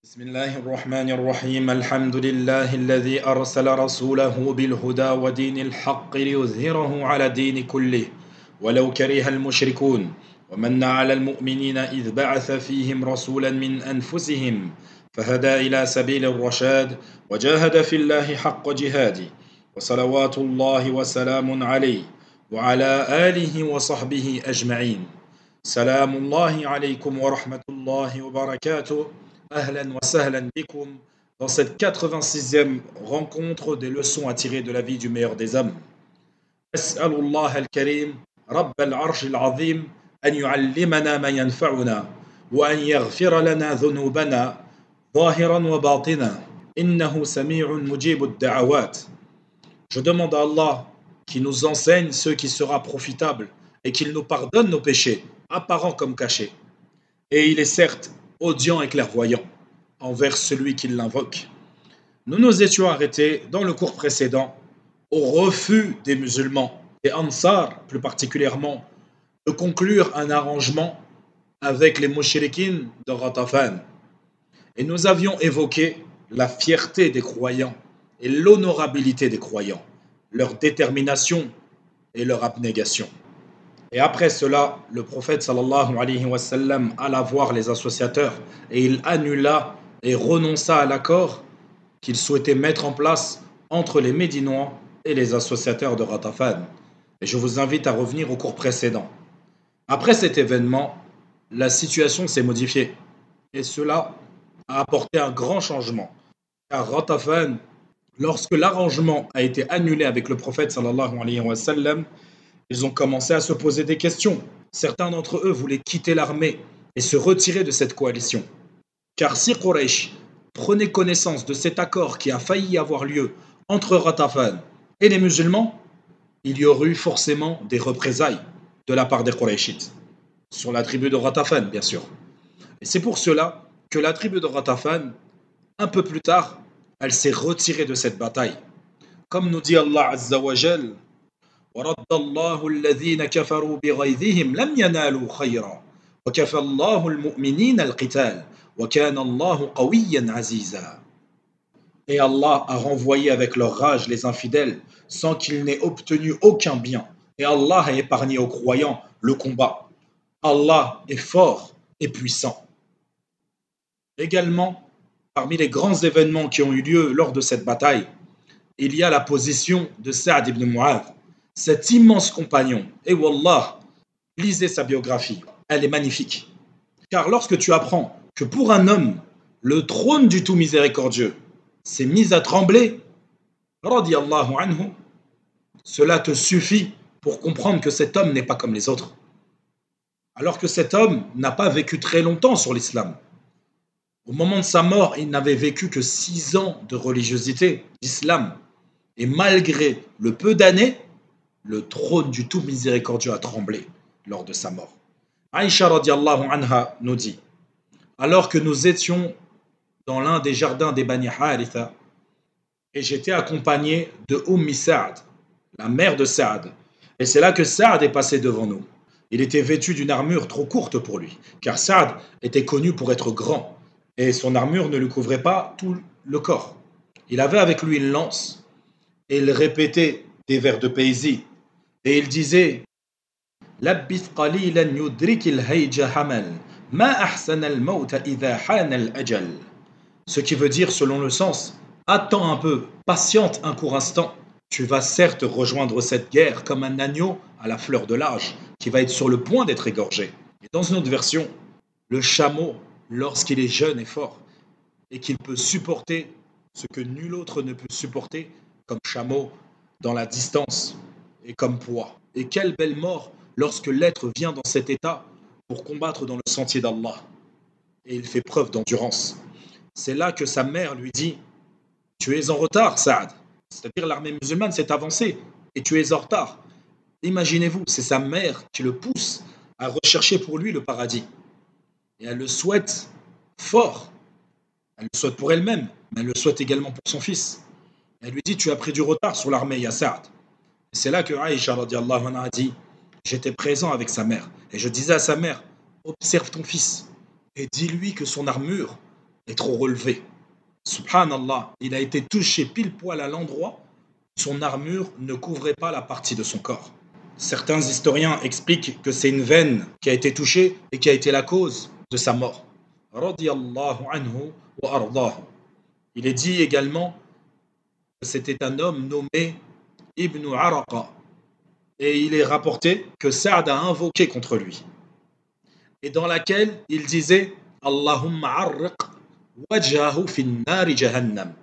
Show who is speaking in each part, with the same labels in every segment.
Speaker 1: بسم الله الرحمن الرحيم الحمد لله الذي أرسل رسوله بالهدى ودين الحق ليظهره على الدين كله ولو كره المشركون ومن على المؤمنين إذ بعث فيهم رسولا من أنفسهم فهدى إلى سبيل الرشاد وجاهد في الله حق جهاده وصلوات الله وسلام عليه وعلى آله وصحبه أجمعين. سلام الله عليكم ورحمة الله وبركاته. Ahlan wa sahlan bikum dans cette 86e rencontre des leçons à tirer de la vie du meilleur des hommes. As'alullah al-Karim, Rabb al-Arsh al-Azim, an yu'allimana ma yanfa'una wa an yaghfira lana dhunubana zahiran wa batina. Innahu sami'un mujib ad-da'awat. Je demande à Allah qui nous enseigne ce qui sera profitable et qu'il nous pardonne nos péchés, apparents comme cachés. Et il est certes audient et clairvoyant envers celui qui l'invoque. Nous nous étions arrêtés dans le cours précédent au refus des musulmans, des Ansar plus particulièrement, de conclure un arrangement avec les mouchriquines de Ghatafan. Et nous avions évoqué la fierté des croyants et l'honorabilité des croyants, leur détermination et leur abnégation. Et après cela, le prophète sallallahu alayhi wa sallam alla voir les associateurs et il annula et renonça à l'accord qu'il souhaitait mettre en place entre les Médinois et les associateurs de Ghatafan. Et je vous invite à revenir au cours précédent. Après cet événement, la situation s'est modifiée et cela a apporté un grand changement. Car Ghatafan, lorsque l'arrangement a été annulé avec le prophète sallallahu alayhi wa sallam, ils ont commencé à se poser des questions. Certains d'entre eux voulaient quitter l'armée et se retirer de cette coalition. Car si Quraysh prenait connaissance de cet accord qui a failli avoir lieu entre Ghatafan et les musulmans, il y aurait eu forcément des représailles de la part des Qurayshites, sur la tribu de Ghatafan bien sûr. Et c'est pour cela que la tribu de Ghatafan, un peu plus tard, elle s'est retirée de cette bataille. Comme nous dit Allah Azza wa Jal, ورد الله الذين كفروا بغيظهم لم ينالوا خيرا وكفى الله المؤمنين القتال وكان الله قويا عزيزا. Et Allah a renvoyé avec leur rage les infidèles sans qu'ils n'aient obtenu aucun bien. Et Allah a épargné aux croyants le combat. Allah est fort et puissant. Également, parmi les grands événements qui ont eu lieu lors de cette bataille, il y a la position de Sa'd ibn Mu'adh, cet immense compagnon. Et wallah, lisez sa biographie, elle est magnifique. Car lorsque tu apprends que pour un homme, le trône du tout miséricordieux s'est mis à trembler, radiyallahu anhu, cela te suffit pour comprendre que cet homme n'est pas comme les autres. Alors que cet homme n'a pas vécu très longtemps sur l'islam. Au moment de sa mort, il n'avait vécu que 6 ans de religiosité, d'islam. Et malgré le peu d'années, le trône du tout miséricordieux a tremblé lors de sa mort. Aïcha radiallahu anha nous dit, alors que nous étions dans l'un des jardins des Bani Haritha, et j'étais accompagné de Sa'd, la mère de Sa'd, et c'est là que Sa'd est passé devant nous. Il était vêtu d'une armure trop courte pour lui, car Sa'd était connu pour être grand, et son armure ne lui couvrait pas tout le corps. Il avait avec lui une lance, et il répétait des vers de poésie, et il disait لبث قليلا يدرك الهيج حمل ما أحسن الموت إذا حان الأجل. Ce qui veut dire, selon le sens, attends un peu, patiente un court instant, tu vas certes rejoindre cette guerre comme un agneau à la fleur de l'âge, qui va être sur le point d'être égorgé. Et dans une autre version, le chameau, lorsqu'il est jeune et fort, et qu'il peut supporter ce que nul autre ne peut supporter, comme chameau, dans la distance et comme poids. Et quelle belle mort lorsque l'être vient dans cet état pour combattre dans le sentier d'Allah. Et il fait preuve d'endurance. C'est là que sa mère lui dit, tu es en retard, Saad. C'est-à-dire l'armée musulmane s'est avancée et tu es en retard. Imaginez-vous, c'est sa mère qui le pousse à rechercher pour lui le paradis. Et elle le souhaite fort. Elle le souhaite pour elle-même, mais elle le souhaite également pour son fils. Elle lui dit, tu as pris du retard sur l'armée, ya Saad. Et c'est là que Aïcha radiallahu anha a dit, j'étais présent avec sa mère. Et je disais à sa mère, observe ton fils et dis-lui que son armure est trop relevé. Subhanallah, il a été touché pile poil à l'endroit où son armure ne couvrait pas la partie de son corps. Certains historiens expliquent que c'est une veine qui a été touchée et qui a été la cause de sa mort. Radiyallahu anhu wa ardahu. Il est dit également que c'était un homme nommé Ibn Araqa. Et il est rapporté que Saad a invoqué contre lui. Et dans laquelle il disait Allahumma arriq wajhahu fin nari jahannam.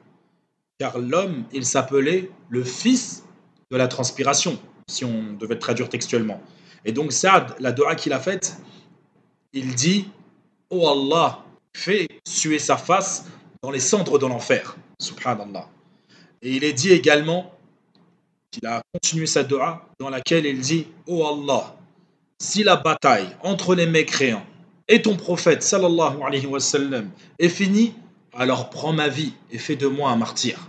Speaker 1: Car l'homme, il s'appelait le fils de la transpiration, si on devait le traduire textuellement. Et donc Saad, la dua qu'il a faite, il dit Oh Allah, fais suer sa face dans les cendres de l'enfer. Subhanallah. Et il est dit également qu'il a continué sa dua dans laquelle il dit Oh Allah, si la bataille entre les mécréants et ton prophète sallallahu alayhi wa sallam est finie, alors prends ma vie et fais de moi un martyr.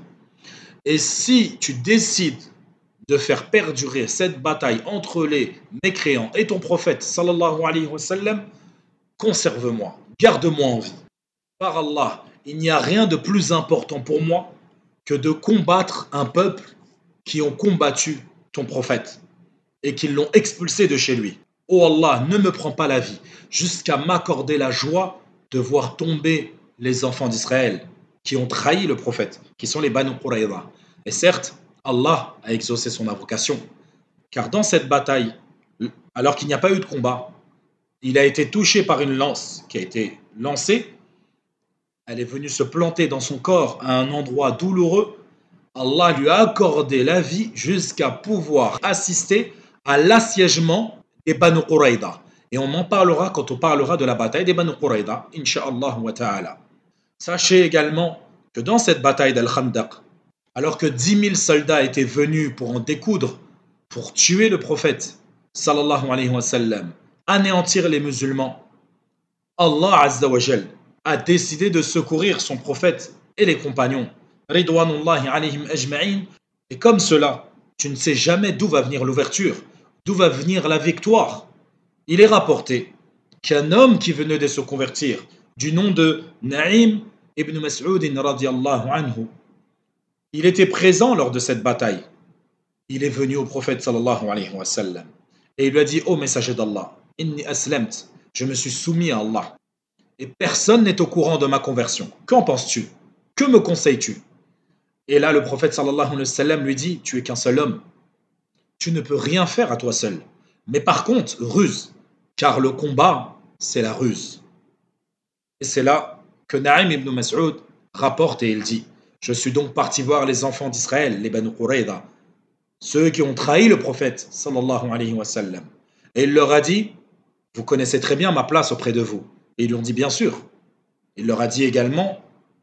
Speaker 1: Et si tu décides de faire perdurer cette bataille entre les mécréants et ton prophète sallallahu alayhi wa sallam, conserve-moi, garde-moi en vie. Par Allah, il n'y a rien de plus important pour moi que de combattre un peuple qui ont combattu ton prophète et qui l'ont expulsé de chez lui. Oh Allah, ne me prends pas la vie jusqu'à m'accorder la joie de voir tomber les enfants d'Israël qui ont trahi le prophète, qui sont les Banu Qurayza. Et certes, Allah a exaucé son invocation, car dans cette bataille, alors qu'il n'y a pas eu de combat, il a été touché par une lance qui a été lancée. Elle est venue se planter dans son corps à un endroit douloureux. Allah lui a accordé la vie jusqu'à pouvoir assister à l'assiègement des Banu Qurayza. Et on en parlera quand on parlera de la bataille des Banu Qurayza, Inch'Allah wa ta'ala. Sachez également que dans cette bataille d'Al-Khandaq, alors que 10 000 soldats étaient venus pour en découdre, pour tuer le prophète, sallallahu alayhi wa sallam, anéantir les musulmans, Allah Azza wa Jal a décidé de secourir son prophète et les compagnons, Ridwanullahi alayhim ajma'in. Et comme cela, tu ne sais jamais d'où va venir l'ouverture, d'où va venir la victoire. Il est rapporté qu'un homme qui venait de se convertir, du nom de Naïm ibn Mas'ud radiyallahu anhu, il était présent lors de cette bataille. Il est venu au prophète sallallahu alayhi wa sallam et il lui a dit Ô messager d'Allah, inni aslamt, je me suis soumis à Allah et personne n'est au courant de ma conversion. Qu'en penses-tu? Que me conseilles-tu? Et là le prophète sallallahu alayhi wa sallam lui dit tu es qu'un seul homme, tu ne peux rien faire à toi seul, mais par contre ruse, car le combat c'est la ruse. Et c'est là que Naïm ibn Mas'ud rapporte et il dit je suis donc parti voir les enfants d'Israël, les Banu Qurayza, ceux qui ont trahi le prophète sallallahu alayhi wa sallam. Et il leur a dit vous connaissez très bien ma place auprès de vous. Et ils lui ont dit bien sûr. Il leur a dit également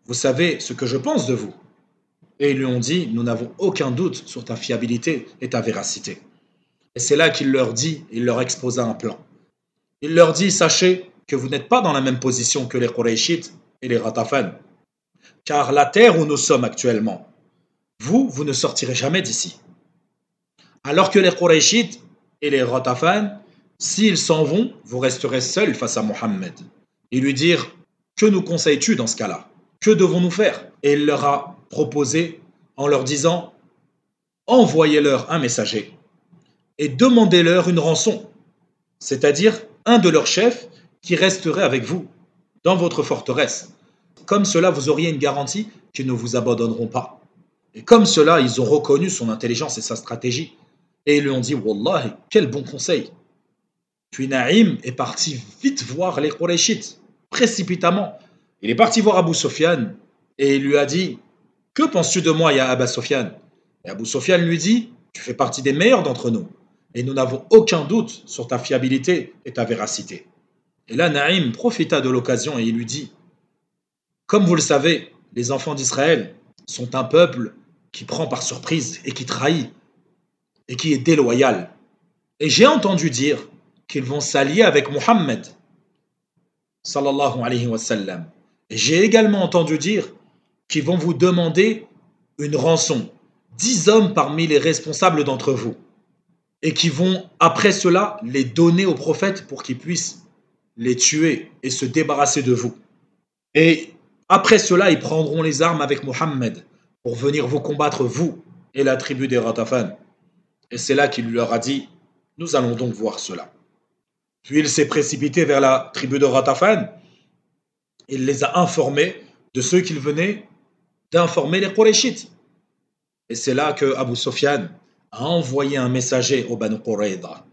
Speaker 1: vous savez ce que je pense de vous. Et ils lui ont dit nous n'avons aucun doute sur ta fiabilité et ta véracité. Et c'est là qu'il leur dit, il leur exposa un plan. Il leur dit sachez que vous n'êtes pas dans la même position que les Qurayshites et les Ratafan. Car la terre où nous sommes actuellement, vous ne sortirez jamais d'ici. Alors que les Qurayshites et les Ratafan, s'ils s'en vont, vous resterez seuls face à Mohammed. Et lui dire, que nous conseilles-tu dans ce cas-là? Que devons-nous faire? Et il leur a proposé en leur disant, envoyez-leur un messager et demandez-leur une rançon, c'est-à-dire un de leurs chefs qui resterait avec vous dans votre forteresse. Comme cela, vous auriez une garantie qu'ils ne vous abandonneront pas. Et comme cela, ils ont reconnu son intelligence et sa stratégie. Et ils lui ont dit, Wallahi, quel bon conseil. Puis Naïm est parti vite voir les Qurayshites, précipitamment. Il est parti voir Abu Sufyan et il lui a dit, que penses-tu de moi, ya Abu Sufyan? Et Abu Sufyan lui dit, tu fais partie des meilleurs d'entre nous. Et nous n'avons aucun doute sur ta fiabilité et ta véracité. Et là, Naïm profita de l'occasion et il lui dit, comme vous le savez, les enfants d'Israël sont un peuple qui prend par surprise et qui trahit et qui est déloyal. Et j'ai entendu dire qu'ils vont s'allier avec Mohammed, sallallahu alayhi wa sallam. Et j'ai également entendu dire qu'ils vont vous demander une rançon, 10 hommes parmi les responsables d'entre vous, et qui vont après cela les donner au prophète pour qu'il puisse les tuer et se débarrasser de vous. Et Après cela, ils prendront les armes avec Mohammed pour venir vous combattre, vous et la tribu des Ghatafan. Et c'est là qu'il leur a dit, nous allons donc voir cela. Puis il s'est précipité vers la tribu de Ghatafan. Il les a informés de ceux qu'il venait d'informer les Qurayshites. Et c'est là que Abu Sufyan a envoyé un messager aux Banu Qurayza.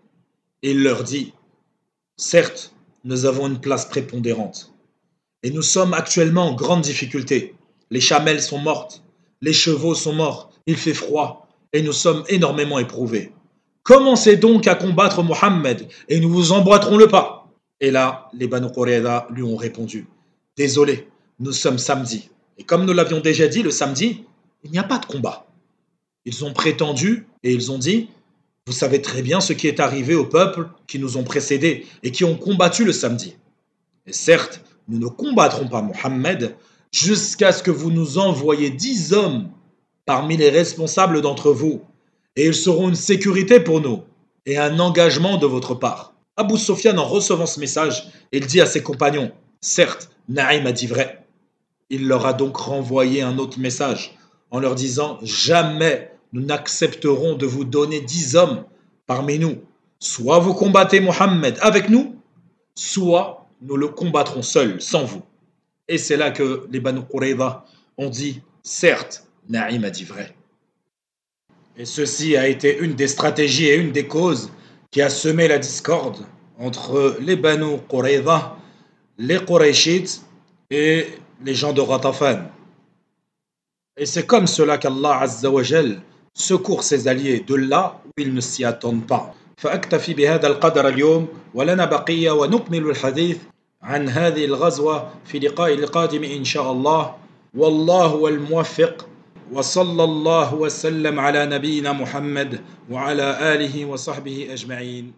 Speaker 1: Il leur dit, certes, nous avons une place prépondérante. Et nous sommes actuellement en grande difficulté. Les chamelles sont mortes, les chevaux sont morts, il fait froid, et nous sommes énormément éprouvés. Commencez donc à combattre Mohammed, et nous vous emboîterons le pas. Et là, les Banu Qurayza lui ont répondu, désolé, nous sommes samedi. Et comme nous l'avions déjà dit, le samedi, il n'y a pas de combat. Ils ont prétendu, et ils ont dit, vous savez très bien ce qui est arrivé aux peuples qui nous ont précédés et qui ont combattu le samedi. Et certes, nous ne combattrons pas Mohammed jusqu'à ce que vous nous envoyiez 10 hommes parmi les responsables d'entre vous, et ils seront une sécurité pour nous et un engagement de votre part. Abu Sufyan, en recevant ce message, il dit à ses compagnons, certes, Naïm a dit vrai. Il leur a donc renvoyé un autre message en leur disant, jamais nous n'accepterons de vous donner 10 hommes parmi nous. Soit vous combattez Mohammed avec nous, soit nous le combattrons seuls, sans vous. Et c'est là que les Banu Qurayza ont dit, certes, Naïm a dit vrai. Et ceci a été une des stratégies et une des causes qui a semé la discorde entre les Banu Qurayza, les Qurayshites et les gens de Ghatafan. Et c'est comme cela qu'Allah Azza wa Jal secourt ses alliés de là où ils ne s'y attendent pas. فأكتفي بهذا القدر اليوم ولنا بقية ونكمل الحديث عن هذه الغزوة في لقاء القادم إن شاء الله والله هو الموفق وصلى الله وسلم على نبينا محمد وعلى آله وصحبه أجمعين